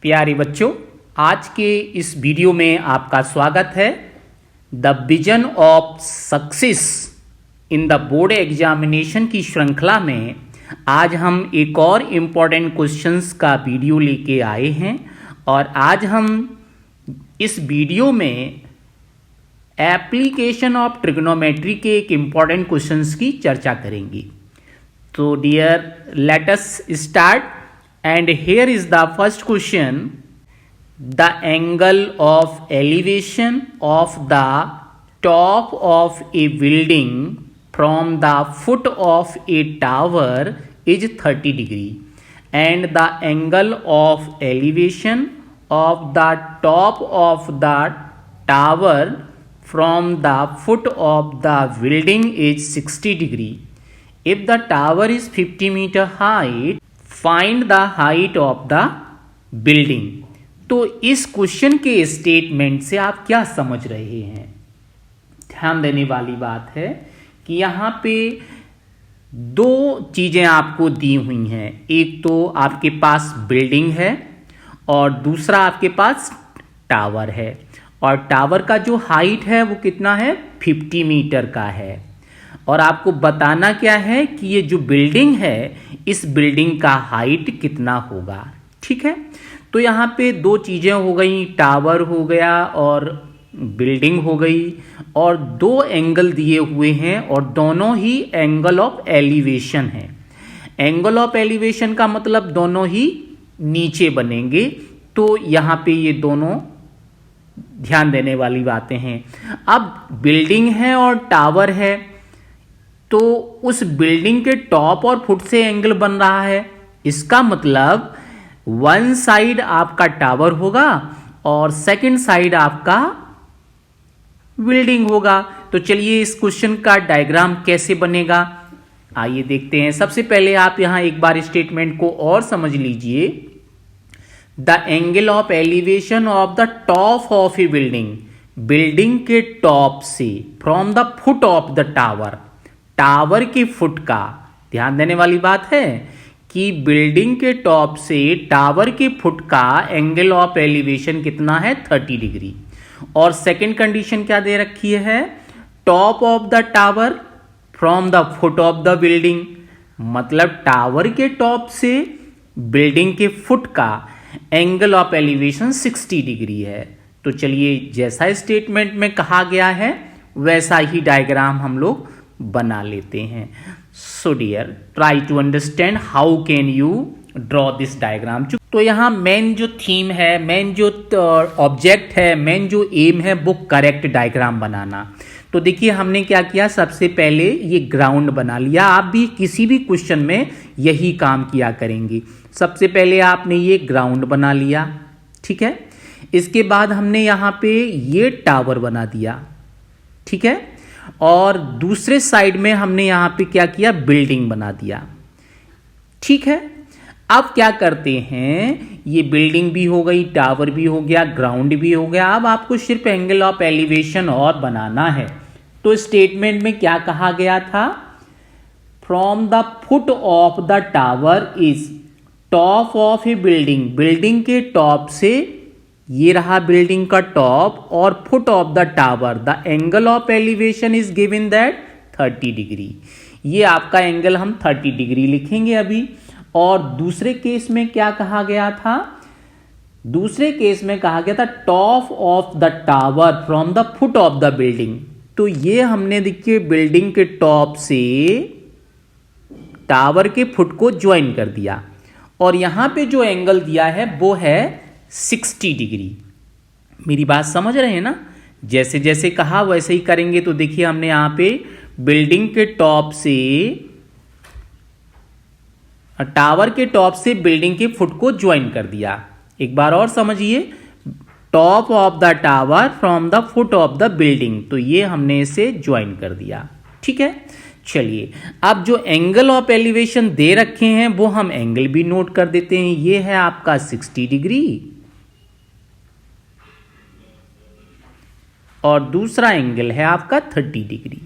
प्यारे बच्चों, आज के इस वीडियो में आपका स्वागत है। The vision of success in the board examination की श्रृंखला में आज हम एक और इम्पॉर्टेंट क्वेश्चंस का वीडियो लेके आए हैं और आज हम इस वीडियो में एप्लीकेशन ऑफ ट्रिग्नोमेट्री के एक इम्पॉर्टेंट क्वेश्चंस की चर्चा करेंगे। तो dear, let us start and here is the first question. The angle of elevation of the top of a building from the foot of a tower is 30 degree and the angle of elevation of the top of the tower from the foot of the building is 60 degree. If the tower is 50 meter high, find the height of the building. तो इस question के statement से आप क्या समझ रहे हैं? ध्यान देने वाली बात है कि यहां पे दो चीजें आपको दी हुई हैं। एक तो आपके पास बिल्डिंग है और दूसरा आपके पास टावर है, और टावर का जो हाइट है वो कितना है? 50 मीटर का है। और आपको बताना क्या है कि ये जो बिल्डिंग है, इस बिल्डिंग का हाइट कितना होगा। ठीक है, तो यहाँ पे दो चीज़ें हो गई, टावर हो गया और बिल्डिंग हो गई, और दो एंगल दिए हुए हैं और दोनों ही एंगल ऑफ एलिवेशन है। एंगल ऑफ एलिवेशन का मतलब दोनों ही नीचे बनेंगे। तो यहाँ पे ये दोनों ध्यान देने वाली बातें हैं। अब बिल्डिंग है और टावर है, तो उस बिल्डिंग के टॉप और फुट से एंगल बन रहा है। इसका मतलब वन साइड आपका टावर होगा और सेकंड साइड आपका बिल्डिंग होगा। तो चलिए इस क्वेश्चन का डायग्राम कैसे बनेगा, आइए देखते हैं। सबसे पहले आप यहां एक बार स्टेटमेंट को और समझ लीजिए। The angle of elevation of the top of A building, building के टॉप से, from the foot of the tower, tower के फुट का, ध्यान देने वाली बात है कि बिल्डिंग के टॉप से टावर के फुट का एंगल ऑफ एलिवेशन कितना है? 30 डिग्री। और सेकंड कंडीशन क्या दे रखी है? Top of the tower from the foot of the building, मतलब टावर के टॉप से बिल्डिंग के फुट का एंगल ऑफ एलिवेशन 60 डिग्री है। तो चलिए, जैसा स्टेटमेंट में कहा गया है वैसा ही डायग्राम हम लोग बना लेते हैं। So dear, try to understand how can you draw this diagram. तो यहाँ मेन जो थीम है, मेन जो ऑब्जेक्ट है, मेन जो एम है, वो करेक्ट डायग्राम बनाना। तो देखिए हमने क्या किया, सबसे पहले ये ग्राउंड बना लिया। आप भी किसी भी क्वेश्चन में यही काम किया करेंगे। सबसे पहले आपने ये ग्राउंड बना लिया, ठीक है। इसके बाद हमने यहाँ पे ये टावर बना दिया, ठीक है। और दूसरे साइड में हमने यहां पे क्या किया? बिल्डिंग बना दिया, ठीक है। अब क्या करते हैं, ये बिल्डिंग भी हो गई, टावर भी हो गया, ग्राउंड भी हो गया। अब आपको सिर्फ एंगल ऑफ एलिवेशन और बनाना है। तो स्टेटमेंट में क्या कहा गया था? From the foot of the tower is top of A building, building के टॉप से, ये रहा बिल्डिंग का टॉप, और foot of the tower, the angle of elevation is given that 30 degree. ये आपका एंगल हम 30 डिग्री लिखेंगे अभी। और दूसरे केस में क्या कहा गया था? दूसरे केस में कहा गया था top of the tower from the foot of the building. तो ये हमने देखिए बिल्डिंग के टॉप से टावर के फुट को ज्वाइन कर दिया, और यहां पे जो एंगल दिया है वो है 60 डिग्री। मेरी बात समझ रहे हैं ना? जैसे जैसे कहा वैसे ही करेंगे। तो देखिए हमने यहां पे बिल्डिंग के टॉप से, टावर के टॉप से बिल्डिंग के फुट को ज्वाइन कर दिया। एक बार और समझिए, top of the tower from the foot of the building, तो ये हमने इसे ज्वाइन कर दिया, ठीक है। चलिए, अब जो एंगल ऑफ एलिवेशन दे रखे हैं वो हम एंगल भी नोट कर देते हैं। ये है आपका 60 डिग्री और दूसरा एंगल है आपका 30 डिग्री,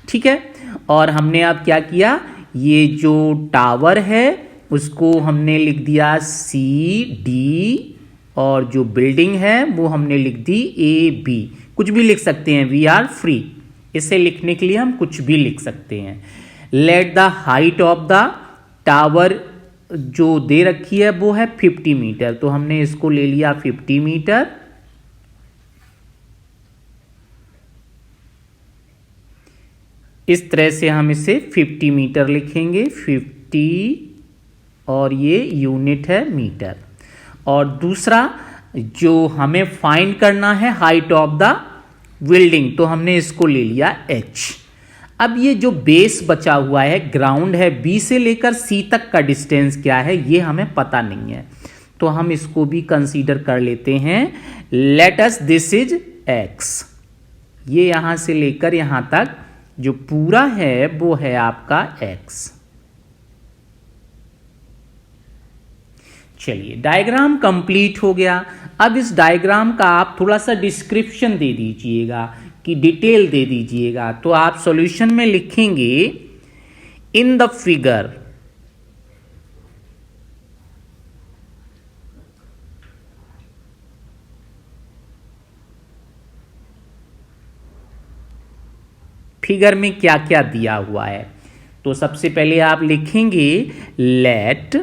ठीक है। और हमने अब क्या किया, ये जो टावर है उसको हमने लिख दिया CD, और जो बिल्डिंग है वो हमने लिख दी AB। कुछ भी लिख सकते हैं, वी आर फ्री। इसे लिखने के लिए हम कुछ भी लिख सकते हैं। Let the height of the tower जो दे रखी है वो है 50 मीटर, तो हमने इसको ले लिया 50 मीटर। इस तरह से हम इसे 50 मीटर लिखेंगे, 50, और ये यूनिट है मीटर। और दूसरा जो हमें फाइंड करना है हाइट ऑफ द बिल्डिंग, तो हमने इसको ले लिया H। अब ये जो बेस बचा हुआ है, ग्राउंड है, B से लेकर C तक का डिस्टेंस क्या है ये हमें पता नहीं है, तो हम इसको भी कंसीडर कर लेते हैं। Let us this is X। ये यहां से लेकर यहां तक जो पूरा है वो है आपका X। चलिए, डायग्राम कंप्लीट हो गया। अब इस डायग्राम का आप थोड़ा सा डिस्क्रिप्शन दे दीजिएगा कि डिटेल दे दीजिएगा। तो आप सॉल्यूशन में लिखेंगे इन द फिगर फिगर में क्या क्या दिया हुआ है। तो सबसे पहले आप लिखेंगे let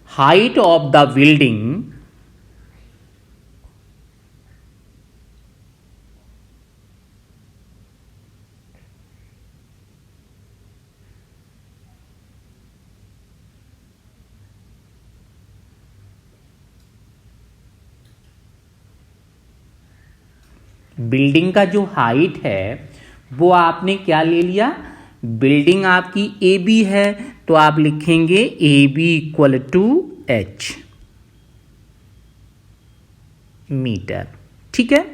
height of the building building का जो हाइट है वो आपने क्या ले लिया, बिल्डिंग आपकी AB है तो आप लिखेंगे AB equal to H metre. ठीक है।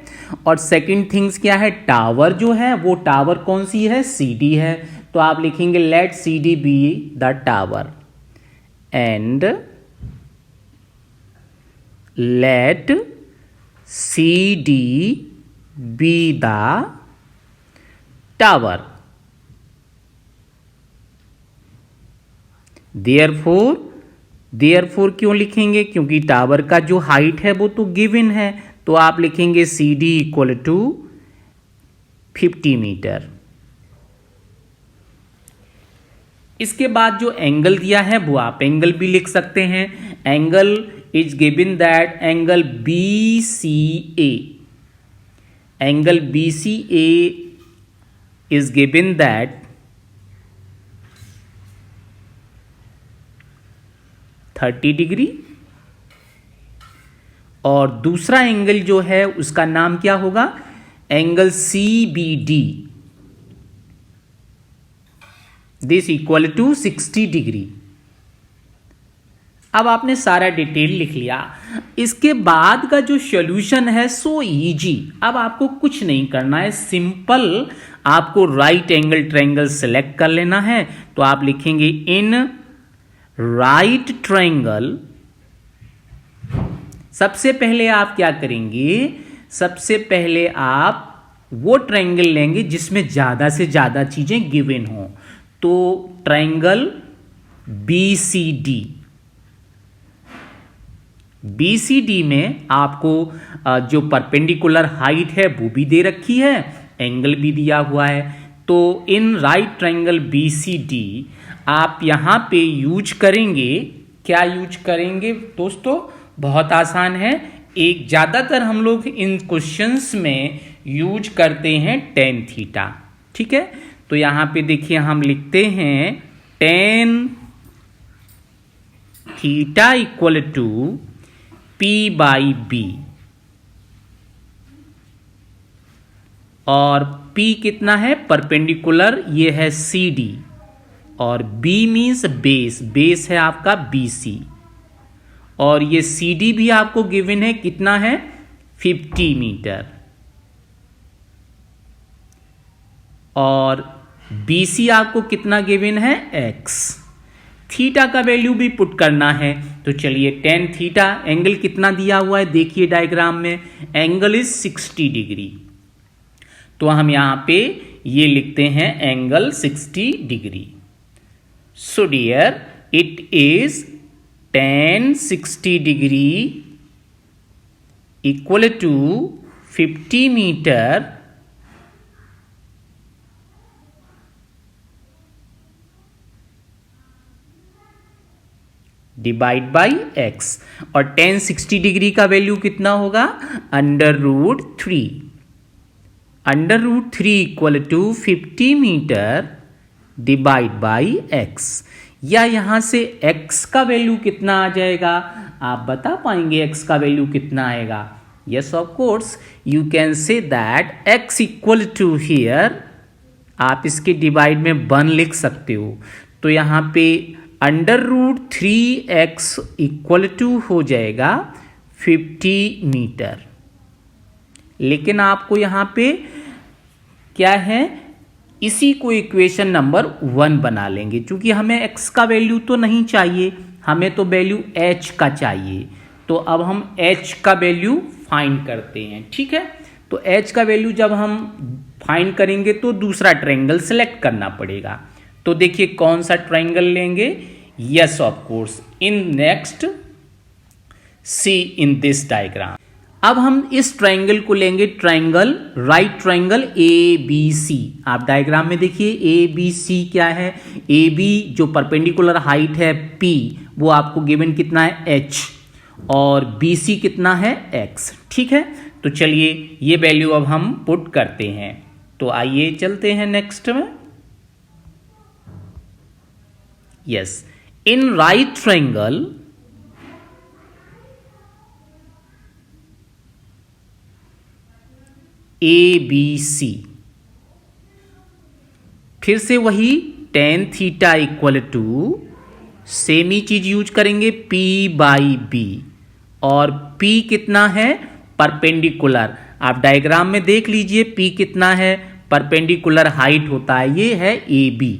और सेकंड थिंग्स क्या है, टावर जो है वो टावर कौन सी है, CD है, तो आप लिखेंगे let CD be the tower and let CD be the tower. Therefore क्यों लिखेंगे, क्योंकि टावर का जो हाइट है वो तो गिवन है, तो आप लिखेंगे CD इक्वल टू 50 मीटर। इसके बाद जो एंगल दिया है वो आप एंगल भी लिख सकते हैं। Angle is given that angle BCA, angle BCA is given that 30 degree, और दूसरा एंगल जो है उसका नाम क्या होगा, angle CBD, this equal to 60 degree. अब आपने सारा डिटेल लिख लिया। इसके बाद का जो सॉल्यूशन है सो इजी। अब आपको कुछ नहीं करना है, सिंपल आपको राइट एंगल ट्रायंगल सेलेक्ट कर लेना है। तो आप लिखेंगे इन राइट ट्रायंगल। सबसे पहले आप क्या करेंगे, सबसे पहले आप वो ट्रायंगल लेंगे जिसमें ज्यादा से ज्यादा चीजें गिवन हो। तो ट्रायंगल BCD में आपको जो परपेंडिकुलर हाइट है वो भी दे रखी है, एंगल भी दिया हुआ है। तो इन राइट ट्रायंगल BCD आप यहां पे यूज करेंगे, क्या यूज करेंगे दोस्तों, बहुत आसान है। एक ज्यादातर हम लोग इन क्वेश्चंस में यूज करते हैं tan थीटा। ठीक है, तो यहां पे देखिए हम लिखते हैं tan theta equal to P/B, और P कितना है, परपेंडिकुलर, ये है CD, और B मीन्स बेस, बेस है आपका BC, और ये CD भी आपको गिवन है, कितना है 50 मीटर, और BC आपको कितना गिवन है X। थीटा का वैल्यू भी पुट करना है। तो चलिए tan थीटा, एंगल कितना दिया हुआ है देखिए डायग्राम में, एंगल इज 60 डिग्री। तो हम यहां पे ये लिखते हैं angle 60 degree. So dear, it is tan 60 degree equal to 50 meter divide by x। और tan 60 डिग्री का वैल्यू कितना होगा? √3। √3 equal to 50 metre divide by x। या यहां से x का वैल्यू कितना आ जाएगा? आप बता पाएंगे x का वैल्यू कितना आएगा? Yes of course, you can say that x equal to here, आप इसके डिवाइड में 1 लिख सकते हो। तो यहां पे √3x इक्वल टू हो जाएगा 50 मीटर। लेकिन आपको यहां पे क्या है, इसी को इक्वेशन नंबर 1 बना लेंगे, क्योंकि हमें x का वैल्यू तो नहीं चाहिए, हमें तो वैल्यू h का चाहिए। तो अब हम h का वैल्यू फाइंड करते हैं। ठीक है, तो h का वैल्यू जब हम फाइंड करेंगे तो दूसरा ट्रायंगल सेलेक्ट करना पड़ेगा। तो देखिए कौन सा ट्रायंगल लेंगे? Yes of course, in next see in this diagram. अब हम इस ट्रायंगल को लेंगे, ट्रायंगल राइट ट्रायंगल ABC। आप डायग्राम में देखिए ABC क्या है? AB जो परपेंडिकुलर हाइट है P, वो आपको गिवन कितना है? H, और BC कितना है? X। ठीक है, तो चलिए ये वैल्यू अब हम पुट करते हैं। तो आइए चलते हैं नेक्स्ट में। Yes, in right triangle ABC, फिर से वही tan theta equal to same ही चीज यूज करेंगे P/B, और P कितना है? परपेंडिकुलर। आप डायग्राम में देख लीजिए P कितना है? परपेंडिकुलर हाइट होता है, ये है AB,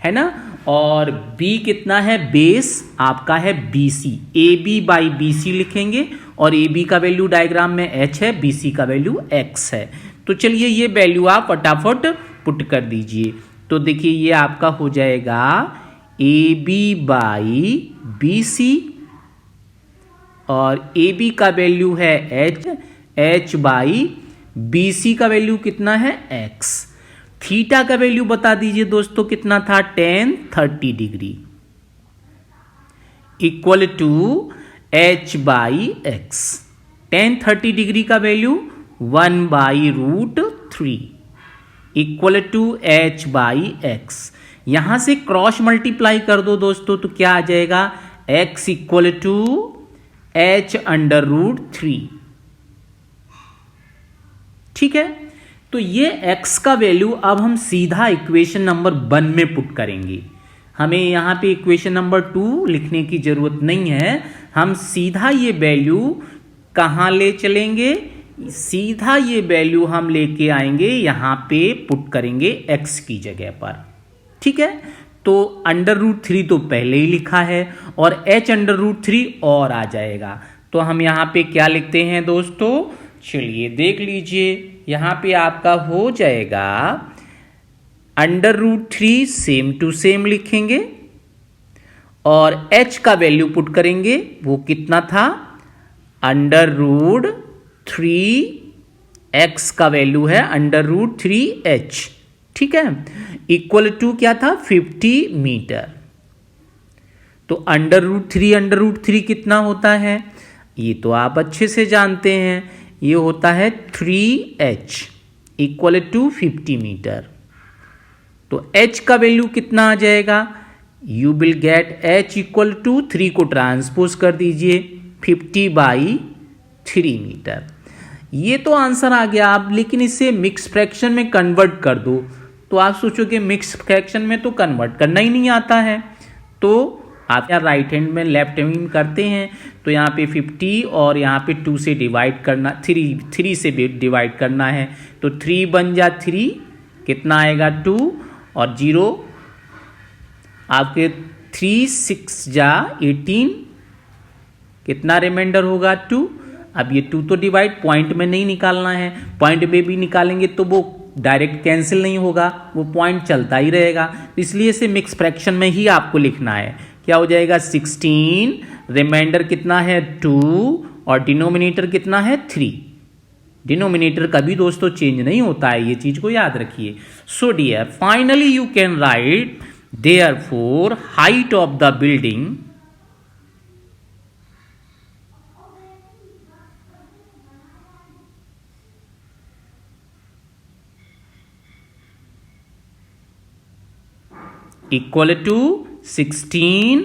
है ना। और B कितना है? बेस आपका है BC। AB/BC लिखेंगे, और AB का वैल्यू डायग्राम में H है, BC का वैल्यू X है। तो चलिए ये वैल्यू आप फटाफट पुट कर दीजिए। तो देखिए ये आपका हो जाएगा AB/BC, और AB का वैल्यू है H, H/BC का वैल्यू कितना है? X। थीटा का वैल्यू बता दीजिए दोस्तों कितना था? tan 30 degree equal to H/X। tan 30 degree का वैल्यू 1/√3 इक्वल टू H/X। यहां से क्रॉस मल्टीप्लाई कर दो दोस्तों, तो क्या आ जाएगा? X equal to H√3। ठीक है, तो ये x का वैल्यू अब हम सीधा इक्वेशन नंबर 1 में पुट करेंगे। हमें यहाँ पे इक्वेशन नंबर 2 लिखने की जरूरत नहीं है, हम सीधा ये वैल्यू कहाँ ले चलेंगे? सीधा ये वैल्यू हम लेके आएंगे, यहाँ पे पुट करेंगे x की जगह पर। ठीक है, तो √3 तो पहले ही लिखा है, और H√3 और आ जाएगा। तो हम यहाँ पे क्या लिखते हैं दोस्तों? चलिए देख लीजिए, यहां पे आपका हो जाएगा √3 सेम टू सेम लिखेंगे, और h का वैल्यू पुट करेंगे, वो कितना था? √3, x का वैल्यू है √3h। ठीक है, इक्वल टू क्या था? 50 मीटर। तो √3 कितना होता है? ये तो आप अच्छे से जानते हैं, ये होता है 3h इक्वल टू 50 मीटर। तो h का वैल्यू कितना आ जाएगा? You will get h equal to 3 को ट्रांसपोज कर दीजिए 50/3 मीटर। ये तो आंसर आ गया। आप लेकिन इसे मिक्स फ्रैक्शन में कन्वर्ट कर दो, तो आप सोचोगे मिक्स फ्रैक्शन में तो कन्वर्ट करना ही नहीं आता है। तो आप यहाँ राइट हैंड में लेफ्ट हैंड में करते हैं, तो यहाँ पे 50 और यहाँ पे 2 से डिवाइड करना, 3 से डिवाइड करना है। तो 3 बन जा 3, कितना आएगा? 2, और 0 आपके 3 6 जा 18, कितना रिमाइंडर होगा? 2। अब ये 2 तो डिवाइड पॉइंट में नहीं निकालना है, पॉइंट में भी निकालेंगे तो वो डायरेक्ट कैंसिल नहीं होगा, वो पॉइंट चलता ही रहेगा, इसलिए इसे मिक्स फ्रैक्शन में ही आपको लिखना है। क्या हो जाएगा 16, रिमाइंडर कितना है 2 और डिनोमिनेटर कितना है 3। डिनोमिनेटर कभी दोस्तों चेंज नहीं होता है, ये चीज को याद रखिए। So dear finally you can write therefore height of the building equal to 16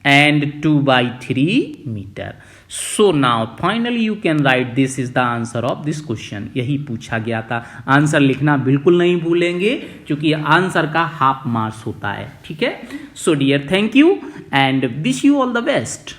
and 2/3 meter. So now finally you can write this is the answer of this question. यही पूछा गया था। आंसर लिखना बिल्कुल नहीं भूलेंगे क्योंकि आंसर का हाफ मार्क्स होता है। ठीक है। So dear thank you and wish you all the best.